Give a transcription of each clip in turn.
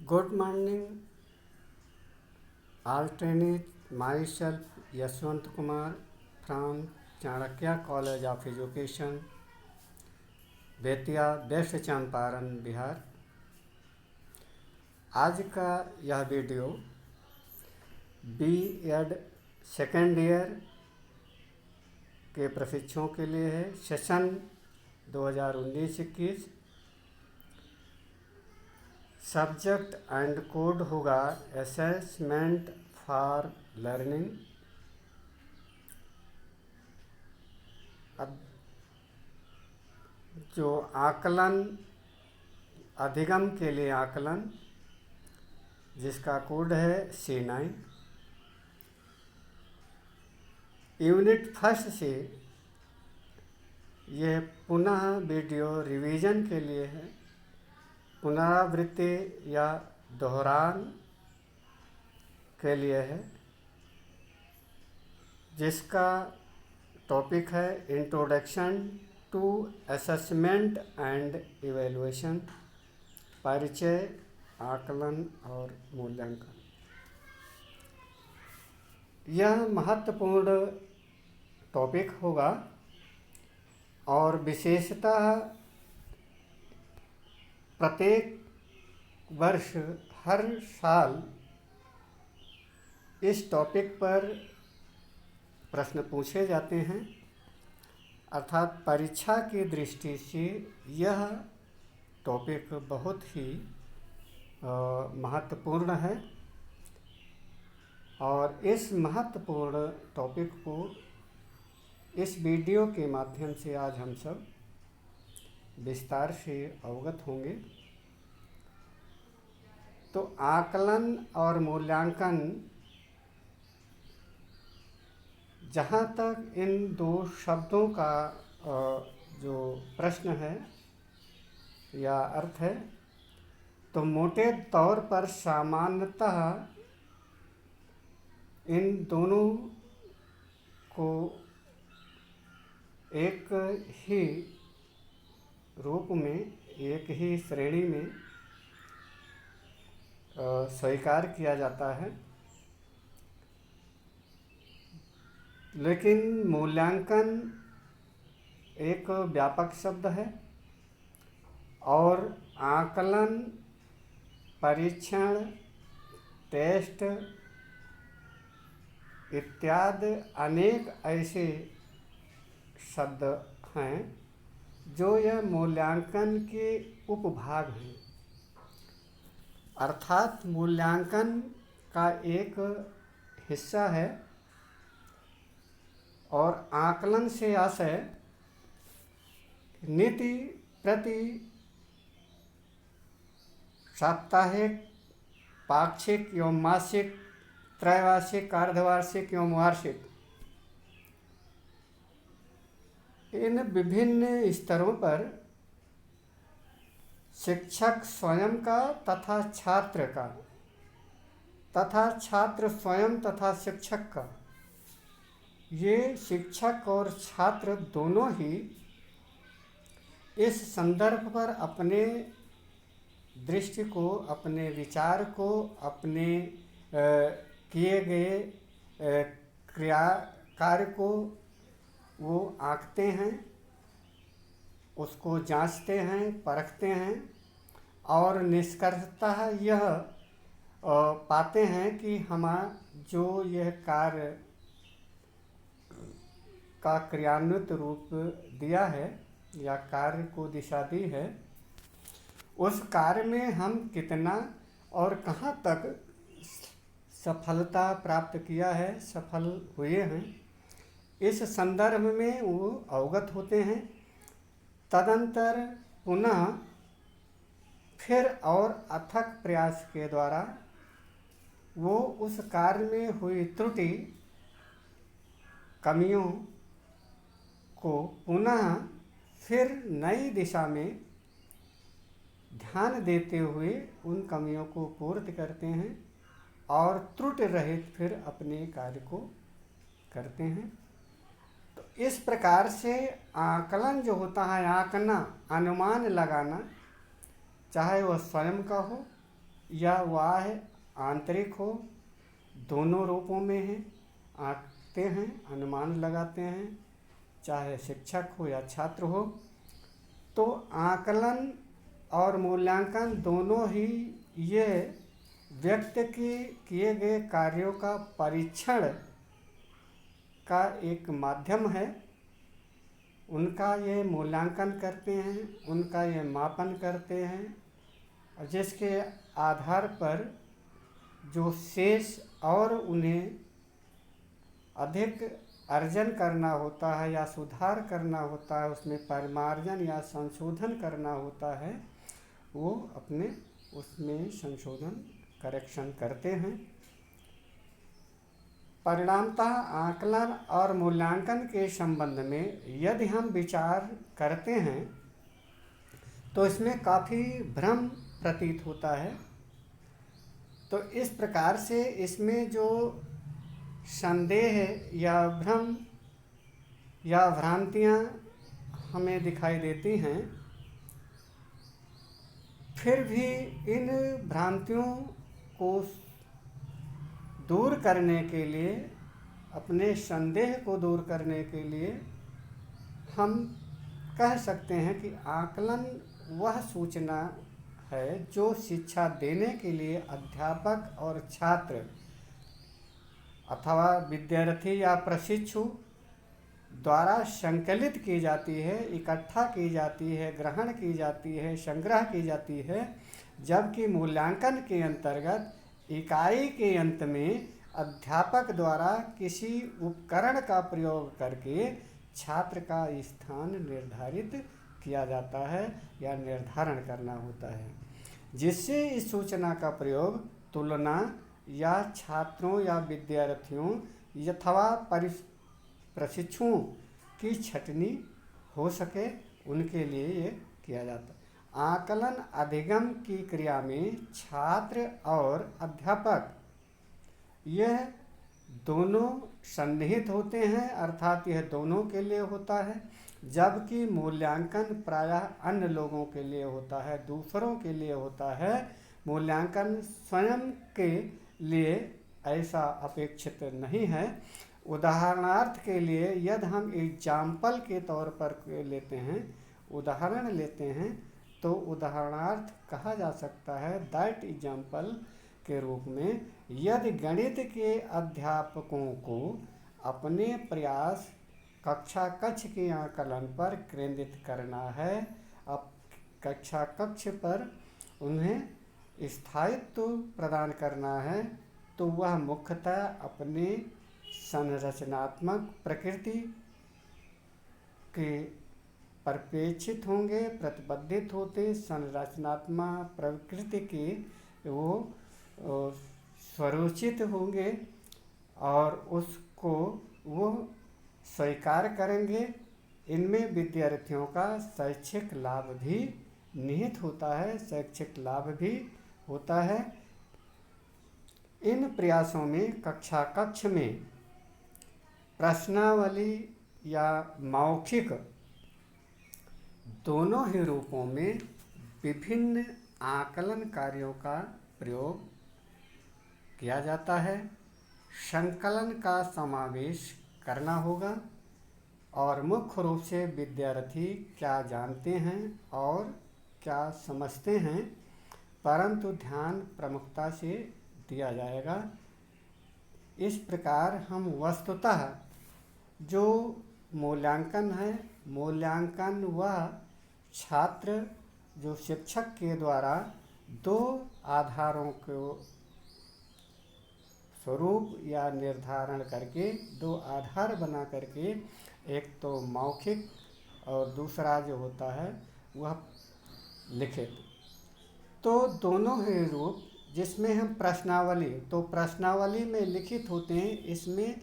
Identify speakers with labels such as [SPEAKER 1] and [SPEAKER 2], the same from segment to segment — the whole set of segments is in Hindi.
[SPEAKER 1] Good morning, alternate myself Yashwant Kumar from Chanakya College of Education, Bettiah, west Champaran, Bihar. आज का यह वीडियो B.Ed सेकेंड ईयर के प्रशिक्षुओं के लिए है। सेशन 2019-21। सब्जेक्ट एंड कोड होगा असेसमेंट फॉर लर्निंग। अब जो आकलन, अधिगम के लिए आकलन, जिसका कोड है C9। यूनिट फर्स्ट से यह पुनः वीडियो रिवीजन के लिए है, पुनरावृत्ति या दोहरान के लिए है, जिसका टॉपिक है introduction to assessment and evaluation, परिचय, आकलन और मूल्यांकन। यह महत्वपूर्ण टॉपिक होगा और विशेषतः प्रत्येक वर्ष हर साल इस टॉपिक पर प्रश्न पूछे जाते हैं, अर्थात परीक्षा की दृष्टि से यह टॉपिक बहुत ही महत्वपूर्ण है। और इस महत्वपूर्ण टॉपिक को इस वीडियो के माध्यम से आज हम सब विस्तार से अवगत होंगे। तो आकलन और मूल्यांकन, जहाँ तक इन दो शब्दों का जो प्रश्न है या अर्थ है, तो मोटे तौर पर सामान्यतः इन दोनों को एक ही रूप में, एक ही श्रेणी में स्वीकार किया जाता है। लेकिन मूल्यांकन एक व्यापक शब्द है और आकलन, परीक्षण, टेस्ट इत्यादि अनेक ऐसे शब्द हैं जो यह मूल्यांकन के उपभाग हैं। अर्थात मूल्यांकन का एक हिस्सा है और आकलन से आशय नीति प्रति साप्ताहिक, पाक्षिक एवं मासिक, त्रैमासिक, अर्धवार्षिक एवं वार्षिक, इन विभिन्न स्तरों पर शिक्षक स्वयं का तथा छात्र का, तथा छात्र स्वयं तथा शिक्षक का, ये शिक्षक और छात्र दोनों ही इस संदर्भ पर अपने दृष्टि को, अपने विचार को, अपने किए गए कार्य को वो आंकते हैं, उसको जांचते हैं, परखते हैं और निष्कर्षतः यह पाते हैं कि हमारा जो यह कार्य का क्रियान्वित रूप दिया है या कार्य को दिशा दी है, उस कार्य में हम कितना और कहाँ तक सफलता प्राप्त किया है, सफल हुए हैं, इस संदर्भ में वो अवगत होते हैं। तदंतर पुनः फिर और अथक प्रयास के द्वारा वो उस कार्य में हुई त्रुटि, कमियों को पुनः फिर नई दिशा में ध्यान देते हुए उन कमियों को पूर्ति करते हैं और त्रुटि रहित फिर अपने कार्य को करते हैं। तो इस प्रकार से आकलन जो होता है, आंकना, अनुमान लगाना, चाहे वह स्वयं का हो या बाह्य आंतरिक हो, दोनों रूपों में है, आंकते हैं, अनुमान लगाते हैं, चाहे शिक्षक हो या छात्र हो। तो आकलन और मूल्यांकन दोनों ही ये व्यक्ति के किए गए कार्यों का परीक्षण का एक माध्यम है। उनका ये मूल्यांकन करते हैं, उनका ये मापन करते हैं, और जिसके आधार पर जो शेष और उन्हें अधिक अर्जन करना होता है या सुधार करना होता है, उसमें परिमार्जन या संशोधन करना होता है, वो अपने उसमें संशोधन करेक्शन करते हैं। परिणामतः आकलन और मूल्यांकन के संबंध में यदि हम विचार करते हैं तो इसमें काफ़ी भ्रम प्रतीत होता है। तो इस प्रकार से इसमें जो संदेह या भ्रम या भ्रांतियाँ हमें दिखाई देती हैं, फिर भी इन भ्रांतियों को दूर करने के लिए, अपने संदेह को दूर करने के लिए हम कह सकते हैं कि आकलन वह सूचना है जो शिक्षा देने के लिए अध्यापक और छात्र अथवा विद्यार्थी या प्रशिक्षु द्वारा संकलित की जाती है, इकट्ठा की जाती है, ग्रहण की जाती है, संग्रह की जाती है। जबकि मूल्यांकन के अंतर्गत इकाई के अंत में अध्यापक द्वारा किसी उपकरण का प्रयोग करके छात्र का स्थान निर्धारित किया जाता है या निर्धारण करना होता है, जिससे इस सूचना का प्रयोग तुलना या छात्रों या विद्यार्थियों अथवा प्रशिक्षुओं की छँटनी हो सके, उनके लिए ये किया जाता है। आकलन अधिगम की क्रिया में छात्र और अध्यापक यह दोनों सन्निहित होते हैं, अर्थात यह दोनों के लिए होता है। जबकि मूल्यांकन प्रायः अन्य लोगों के लिए होता है, दूसरों के लिए होता है। मूल्यांकन स्वयं के लिए ऐसा अपेक्षित नहीं है। उदाहरणार्थ के लिए यदि हम एग्जाम्पल के तौर पर लेते हैं, उदाहरण लेते हैं, तो उदाहरणार्थ कहा जा सकता है दैट एग्जाम्पल के रूप में, यदि गणित के अध्यापकों को अपने प्रयास कक्षा कक्ष के आकलन पर केंद्रित करना है, अब कक्षा कक्ष पर उन्हें स्थायित्व प्रदान करना है, तो वह मुख्यतः अपने संरचनात्मक प्रकृति के परिप्रेक्षित होंगे, प्रतिबद्धित होते संरचनात्मक प्रकृति के वो स्वरोचित होंगे और उसको वो स्वीकार करेंगे। इनमें विद्यार्थियों का शैक्षिक लाभ भी निहित होता है, शैक्षिक लाभ भी होता है। इन प्रयासों में कक्षा कक्ष में प्रश्नावली या मौखिक दोनों ही रूपों में विभिन्न आकलन कार्यों का प्रयोग किया जाता है। संकलन का समावेश करना होगा और मुख्य रूप से विद्यार्थी क्या जानते हैं और क्या समझते हैं, परंतु ध्यान प्रमुखता से दिया जाएगा। इस प्रकार हम वस्तुतः जो मूल्यांकन है, मूल्यांकन वह छात्र जो शिक्षक के द्वारा दो आधारों को स्वरूप या निर्धारण करके, दो आधार बना करके, एक तो मौखिक और दूसरा जो होता है वह लिखित, तो दोनों ही रूप जिसमें हम प्रश्नावली, तो प्रश्नावली में लिखित होते हैं, इसमें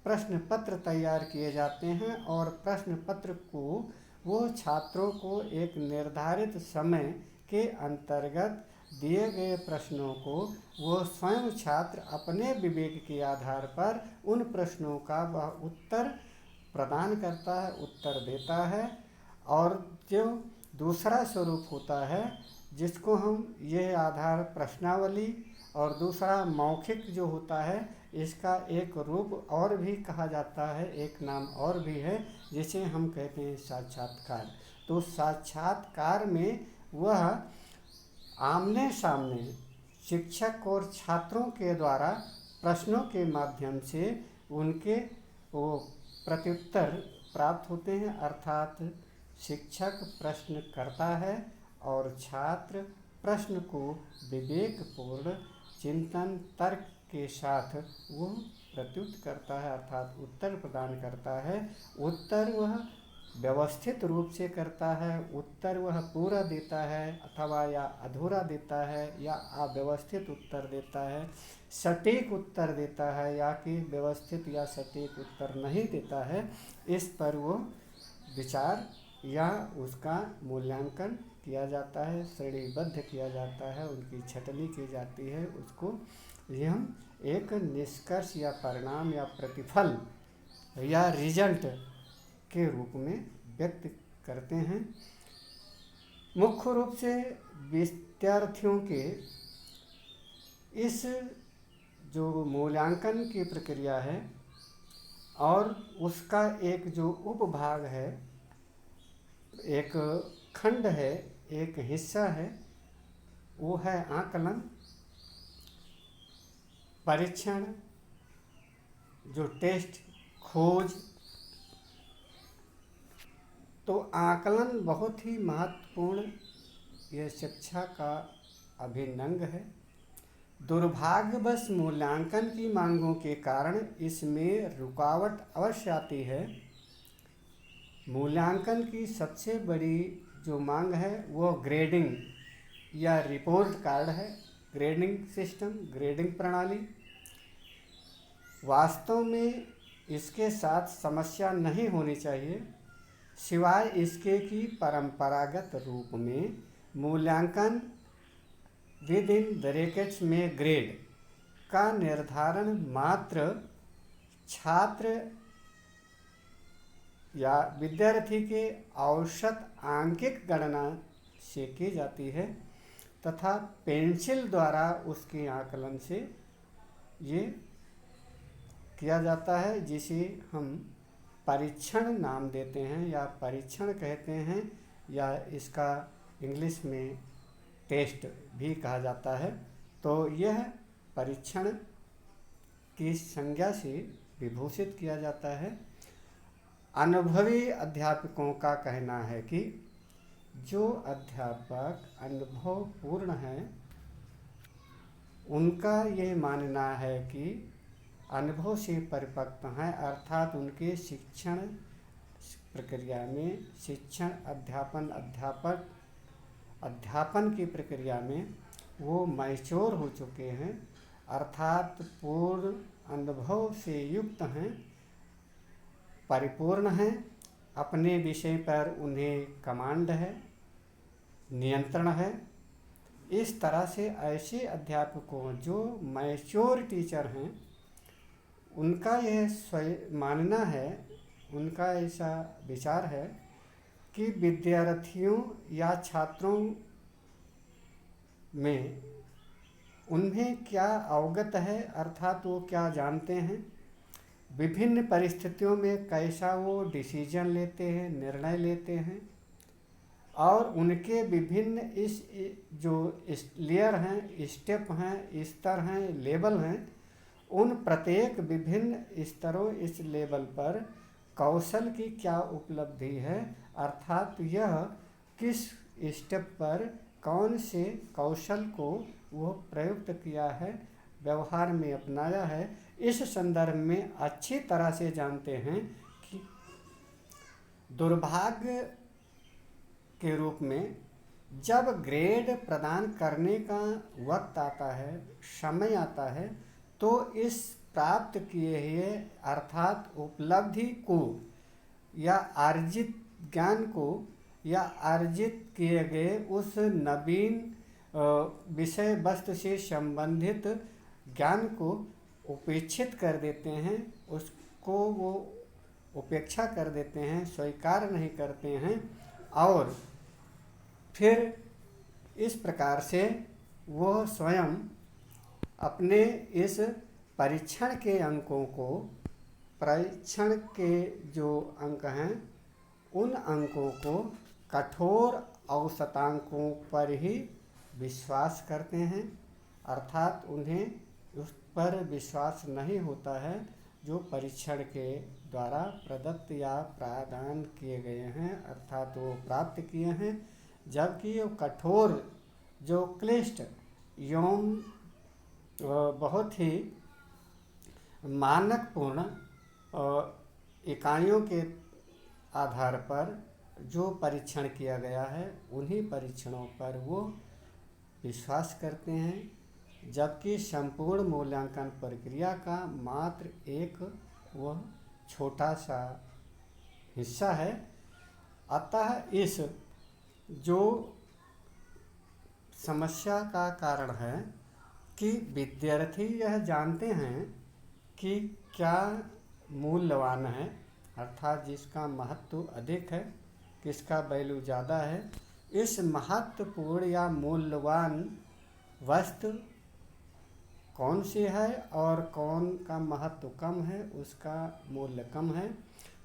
[SPEAKER 1] प्रश्न पत्र तैयार किए जाते हैं और प्रश्न पत्र को वो छात्रों को एक निर्धारित समय के अंतर्गत दिए गए प्रश्नों को वो स्वयं छात्र अपने विवेक के आधार पर उन प्रश्नों का वह उत्तर प्रदान करता है, उत्तर देता है। और जो दूसरा स्वरूप होता है जिसको हम यह आधार प्रश्नावली और दूसरा मौखिक जो होता है, इसका एक रूप और भी कहा जाता है, एक नाम और भी है जिसे हम कहते हैं साक्षात्कार। तो साक्षात्कार में वह आमने सामने शिक्षक और छात्रों के द्वारा प्रश्नों के माध्यम से उनके वो प्रत्युत्तर प्राप्त होते हैं, अर्थात शिक्षक प्रश्न करता है और छात्र प्रश्न को विवेकपूर्ण चिंतन तर्क के साथ वो प्रत्युत्तर करता है, अर्थात उत्तर प्रदान करता है। उत्तर वह व्यवस्थित रूप से करता है, उत्तर वह पूरा देता है अथवा या अधूरा देता है या अव्यवस्थित उत्तर देता है, सटीक उत्तर देता है या कि व्यवस्थित या सटीक उत्तर नहीं देता है, इस पर वो विचार या उसका मूल्यांकन किया जाता है, श्रेणीबद्ध किया जाता है, उनकी छटनी की जाती है। उसको ये हम एक निष्कर्ष या परिणाम या प्रतिफल या रिजल्ट के रूप में व्यक्त करते हैं। मुख्य रूप से विद्यार्थियों के इस जो मूल्यांकन की प्रक्रिया है और उसका एक जो उपभाग है, एक खंड है, एक हिस्सा है, वो है आकलन, परीक्षण, जो टेस्ट, खोज। तो आकलन बहुत ही महत्वपूर्ण यह शिक्षा का अभिन्न अंग है। दुर्भाग्यवश मूल्यांकन की मांगों के कारण इसमें रुकावट अवश्य आती है। मूल्यांकन की सबसे बड़ी जो मांग है वो ग्रेडिंग या रिपोर्ट कार्ड है, ग्रेडिंग सिस्टम, ग्रेडिंग प्रणाली। वास्तव में इसके साथ समस्या नहीं होनी चाहिए, सिवाय इसके कि परंपरागत रूप में मूल्यांकन विद इन ब्रैकेट्स में ग्रेड का निर्धारण मात्र छात्र या विद्यार्थी के औसत आंकिक गणना से की जाती है तथा पेंसिल द्वारा उसके आकलन से ये किया जाता है, जिसे हम परीक्षण नाम देते हैं या परीक्षण कहते हैं या इसका इंग्लिश में टेस्ट भी कहा जाता है। तो यह परीक्षण की संज्ञा से विभूषित किया जाता है। अनुभवी अध्यापकों का कहना है कि जो अध्यापक अनुभवपूर्ण हैं, उनका ये मानना है कि अनुभव से परिपक्व हैं, अर्थात उनके शिक्षण प्रक्रिया में शिक्षण अध्यापन की प्रक्रिया में वो मैच्योर हो चुके हैं, अर्थात पूर्ण अनुभव से युक्त हैं, परिपूर्ण हैं, अपने विषय पर उन्हें कमांड है, नियंत्रण है। इस तरह से ऐसे अध्यापकों जो मैच्योर टीचर हैं, उनका यह मानना है, उनका ऐसा विचार है कि विद्यार्थियों या छात्रों में उन्हें क्या अवगत है, अर्थात वो क्या जानते हैं, विभिन्न परिस्थितियों में कैसा वो डिसीजन लेते हैं, निर्णय लेते हैं, और उनके विभिन्न इस जो लेयर हैं, स्टेप हैं, स्तर हैं, लेवल हैं, उन प्रत्येक विभिन्न स्तरों इस लेवल पर कौशल की क्या उपलब्धि है, अर्थात यह किस स्टेप पर कौन से कौशल को वो प्रयुक्त किया है, व्यवहार में अपनाया है, इस संदर्भ में अच्छी तरह से जानते हैं। कि दुर्भाग्य के रूप में जब ग्रेड प्रदान करने का वक्त आता है, समय आता है, तो इस प्राप्त किए हुए अर्थात उपलब्धि को या अर्जित ज्ञान को या अर्जित किए गए उस नवीन विषय वस्तु से संबंधित ज्ञान को उपेक्षित कर देते हैं, उसको वो उपेक्षा कर देते हैं, स्वीकार नहीं करते हैं, और फिर इस प्रकार से वह स्वयं अपने इस परीक्षण के अंकों को, परीक्षण के जो अंक हैं उन अंकों को कठोर औसतांकों पर ही विश्वास करते हैं, अर्थात उन्हें उस पर विश्वास नहीं होता है जो परीक्षण के द्वारा प्रदत्त या प्रदान किए गए हैं, अर्थात वो प्राप्त किए हैं। जबकि वो कठोर जो क्लिष्ट एवं बहुत ही मानकपूर्ण इकाइयों के आधार पर जो परीक्षण किया गया है उन्हीं परीक्षणों पर वो विश्वास करते हैं, जबकि संपूर्ण मूल्यांकन प्रक्रिया का मात्र एक वह छोटा सा हिस्सा है। अतः इस जो समस्या का कारण है कि विद्यार्थी यह जानते हैं कि क्या मूल्यवान है, अर्थात जिसका महत्व अधिक है, किसका वैल्यू ज़्यादा है। इस महत्वपूर्ण या मूल्यवान वस्तु कौन सी है और कौन का महत्व कम है, उसका मूल्य कम है,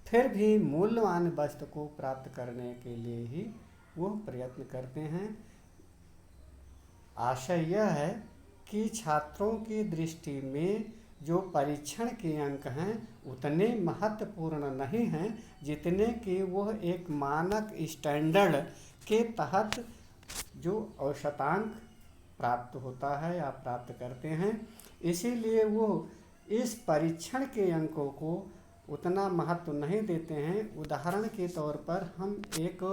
[SPEAKER 1] फिर भी मूल्यवान वस्तु को प्राप्त करने के लिए ही वो प्रयत्न करते हैं। आशय यह है कि छात्रों की दृष्टि में जो परीक्षण के अंक हैं उतने महत्वपूर्ण नहीं हैं जितने कि वह एक मानक स्टैंडर्ड के तहत जो औसतांक प्राप्त होता है या प्राप्त करते हैं। इसीलिए वो इस परीक्षण के अंकों को उतना महत्व नहीं देते हैं। उदाहरण के तौर पर हम एक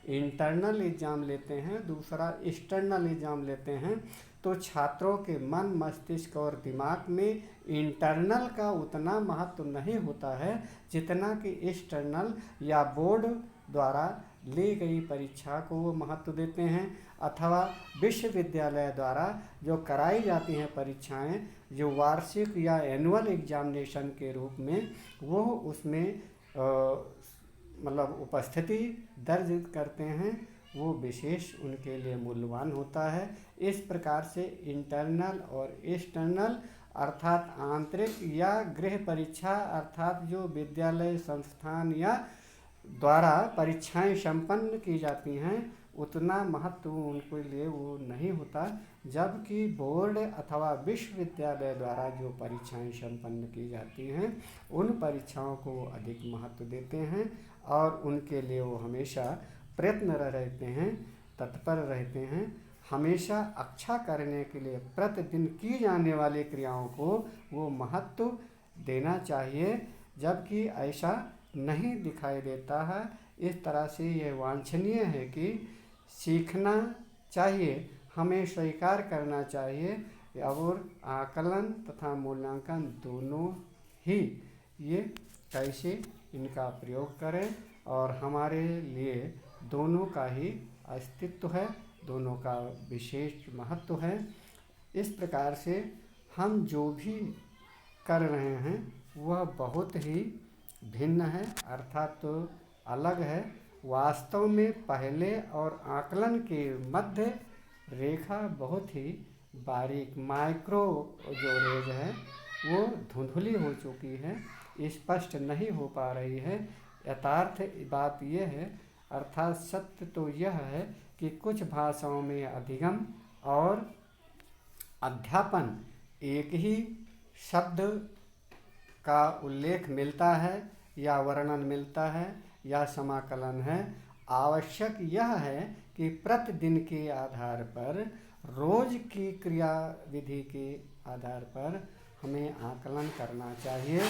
[SPEAKER 1] इंटरनल एग्ज़ाम लेते हैं, दूसरा एक्सटर्नल एग्ज़ाम लेते हैं, तो छात्रों के मन, मस्तिष्क और दिमाग में इंटरनल का उतना महत्व नहीं होता है जितना कि एक्सटर्नल या बोर्ड द्वारा ली गई परीक्षा को वो महत्व देते हैं, अथवा विश्वविद्यालय द्वारा जो कराई जाती हैं परीक्षाएं, जो वार्षिक या एनुअल एग्जामिनेशन के रूप में वो उसमें मतलब उपस्थिति दर्ज करते हैं, वो विशेष उनके लिए मूल्यवान होता है। इस प्रकार से इंटरनल और एक्सटर्नल अर्थात आंतरिक या गृह परीक्षा अर्थात जो विद्यालय संस्थान या द्वारा परीक्षाएं संपन्न की जाती हैं उतना महत्व उनके लिए वो नहीं होता, जबकि बोर्ड अथवा विश्वविद्यालय द्वारा जो परीक्षाएं संपन्न की जाती हैं उन परीक्षाओं को वो अधिक महत्व देते हैं और उनके लिए वो हमेशा प्रयत्न रहते हैं, तत्पर रहते हैं। हमेशा अच्छा करने के लिए प्रतिदिन की जाने वाली क्रियाओं को वो महत्व देना चाहिए, जबकि ऐसा नहीं दिखाई देता है। इस तरह से ये वांछनीय है कि सीखना चाहिए, हमें स्वीकार करना चाहिए और आकलन तथा मूल्यांकन दोनों ही ये कैसे इनका प्रयोग करें और हमारे लिए दोनों का ही अस्तित्व है, दोनों का विशेष महत्व है। इस प्रकार से हम जो भी कर रहे हैं वह बहुत ही भिन्न है, अर्थात तो अलग है। वास्तव में पहले और आकलन के मध्य रेखा बहुत ही बारीक माइक्रो जो रेज है वो धुंधली हो चुकी है, स्पष्ट नहीं हो पा रही है। यथार्थ बात यह है, अर्थात सत्य तो यह है कि कुछ भाषाओं में अधिगम और अध्यापन एक ही शब्द का उल्लेख मिलता है या वर्णन मिलता है या समाकलन है। आवश्यक यह है कि प्रतिदिन के आधार पर, रोज की क्रियाविधि के आधार पर हमें आकलन करना चाहिए,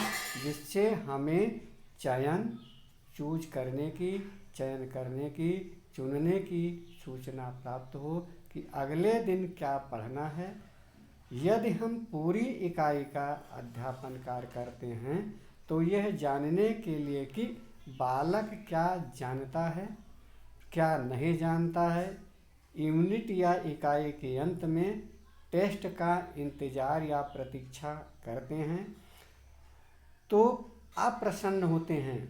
[SPEAKER 1] जिससे हमें चयन करने की, चुनने की सूचना प्राप्त हो कि अगले दिन क्या पढ़ना है। यदि हम पूरी इकाई का अध्यापन कार्य करते हैं तो यह जानने के लिए कि बालक क्या जानता है, क्या नहीं जानता है। यूनिट या इकाई के अंत में टेस्ट का इंतज़ार या प्रतीक्षा करते हैं तो अप्रसन्न होते हैं,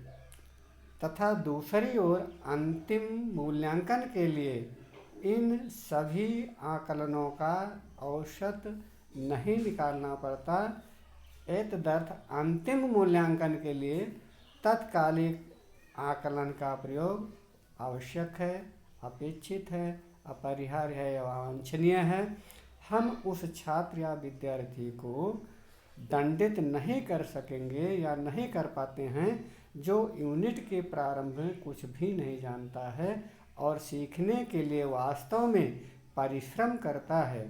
[SPEAKER 1] तथा दूसरी ओर अंतिम मूल्यांकन के लिए इन सभी आकलनों का औसत नहीं निकालना पड़ता। एतदर्थ अंतिम मूल्यांकन के लिए तत्कालिक आकलन का प्रयोग आवश्यक है, अपेक्षित है, अपरिहार्य है या वांछनीय है। हम उस छात्र या विद्यार्थी को दंडित नहीं कर सकेंगे या नहीं कर पाते हैं जो यूनिट के प्रारंभ में कुछ भी नहीं जानता है और सीखने के लिए वास्तव में परिश्रम करता है।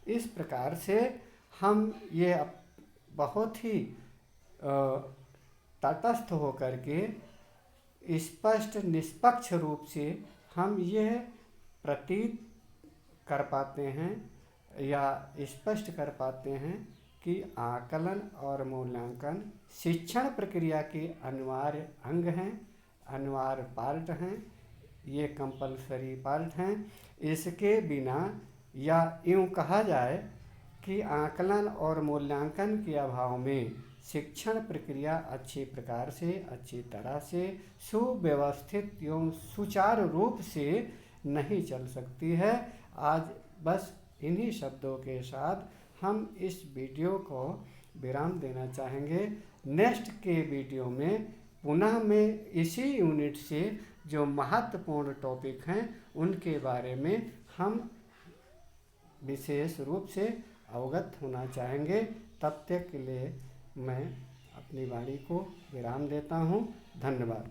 [SPEAKER 1] इस प्रकार से हम ये बहुत ही तटस्थ होकर के स्पष्ट निष्पक्ष रूप से हम यह प्रतीत कर पाते हैं या स्पष्ट कर पाते हैं कि आकलन और मूल्यांकन शिक्षण प्रक्रिया के अनिवार्य अंग हैं, अनिवार्य पार्ट हैं, ये कंपलसरी पार्ट हैं। इसके बिना या यूँ कहा जाए कि आकलन और मूल्यांकन के अभाव में शिक्षण प्रक्रिया अच्छी प्रकार से, अच्छी तरह से, सुव्यवस्थित एवं सुचारू रूप से नहीं चल सकती है। आज बस इन्हीं शब्दों के साथ हम इस वीडियो को विराम देना चाहेंगे। नेक्स्ट के वीडियो में पुनः मैं इसी यूनिट से जो महत्वपूर्ण टॉपिक हैं उनके बारे में हम विशेष रूप से अवगत होना चाहेंगे। तब तक के लिए मैं अपनी वाणी को विराम देता हूँ। धन्यवाद।